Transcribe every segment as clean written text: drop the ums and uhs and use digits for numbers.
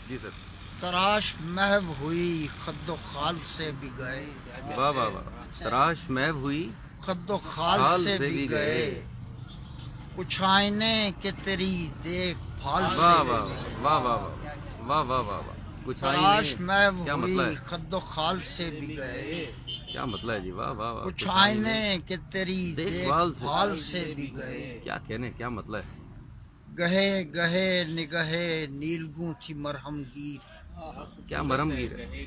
جی سر. تراش محو ہوئی خد و خال سے بھی گئے. واہ واہ واہ. تراش محو ہوئی خد و خال سے بھی گئے. کچھ آئینے کہ تیری دیکھ بھال سے واہ بھی واہ گئے. واہ واہ واہ واہ واہ واہ واہ. کچھ تراش آئینے محو کیا مطلب ہوئی ہے؟ خد و خال سے بھی گئے. کیا مطلب ہے جی؟ واہ واہ واہ. کچھ آئینے کہ تیری دیکھ دیکھ بھال بھال سے بھی گئے. کیا کہنے، کیا مطلب ہے؟ گہے گہے نگہے نیلگوں تھی مرہم گیر. کیا مرہم گیر ہے؟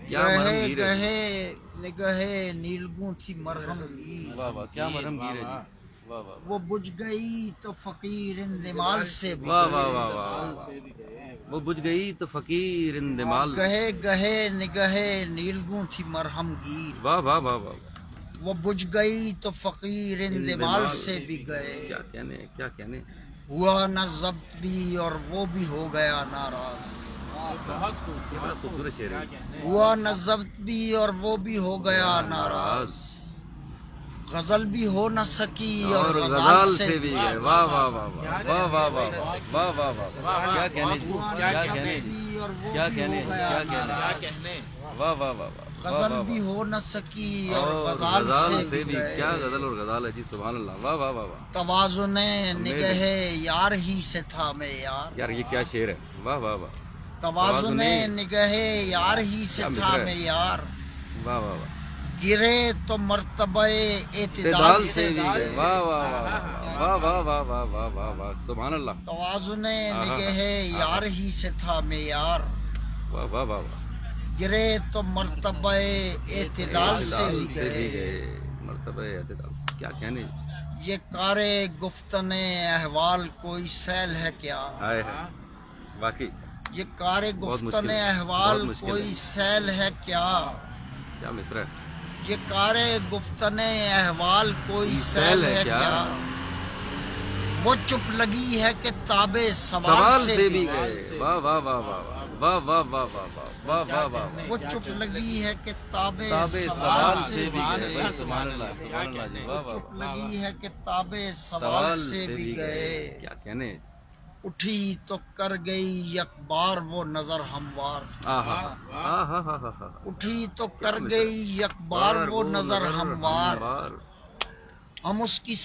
کیا مرہم گہے گیر ہے؟ گہے نگہے نیلگوں تھی مرہم گیر. واہ واہ. کیا مرہم گیر ہے جی؟ واہ واہ وہ بجھ گئی تو فقیر اندمال سے بھی واہ گئے. واہ واہ واہ. وہ بجھ گئی تو فقیر اندمال. گہے گہے نگہے نیلگوں تھی مرہم گیر. واہ واہ واہ واہ. وہ بجھ گئی تو فقیر اندمال سے بھی گئے. کیا کہنے، کیا کہنے. ہوا نہ ضبط بھی اور وہ بھی ہو گیا ناراض. بڑا خوبصورت شعر ہے. ہوا نہ ضبط بھی اور وہ بھی ہو گیا ناراض. غزل بھی ہو نہ سکی اور غزال سے بھی گئے. واہ واہ واہ واہ واہ واہ واہ واہ واہ واہ واہ. کیا کہنے جی، کیا کہنے جی، کیا کہنے، کیا کہنے. واہ واہ واہ واہ. غزل بھی ہو نہ سکی اور اور غزال غزال سے سے بھی بھی. گئے. کیا غزل اور غزال ہے جی. سبحان اللہ. واہ واہ واہ واہ. توازن نگہے یار ہی سے تھا میں یار. یار یہ کیا شعر ہے. واہ واہ واہ. توازن نگہے یار ہی سے کیا تھا مصرع ہے. میں یار. واہ واہ واہ. گرے تو مرتبہ اعتدال اعتدال سے سے بھی بھی گئے. گئے. واہ واہ واہ واہ واہ واہ واہ واہ واہ. سبحان اللہ. توازن نگہے یار ہی سے تھا میں یار. واہ واہ واہ واہ. گرے تو مرتبہ اعتدال سے بھی گئے. مرتبہ اعتدال سے. کیا کہنے. یہ کار گفتن احوال کوئی سیل ہے کیا. ہائے ہائے. واقعی یہ کار بہت گفتن مشکل ہے. احوال بہت مشکل کوئی ہے. سیل ہے کیا. کیا مصرع ہے. یہ کار گفتن احوال کوئی سیل ہے کیا. وہ چپ لگی ہے کہ تابع سوال سے بھی گئے. واہ واہ واہ واہ واہ واہ واہ واہ واہ واہ واہ واہ. وہ چپ لگی ہے کہ تابع تابع سوال سوال سے بھی گئے. بھائی سبحان اللہ، سبحان اللہ جی. واہ واہ چپ واہ. لگی ہے کہ تابع سوال سوال سے بھی گئے. کیا کہنے. اٹھی تو کر گئی یک بار وہ نظر ہموار. آہا آہا آہا. اٹھی تو کر گئی یک بار وہ نظر ہموار. ہم اس کی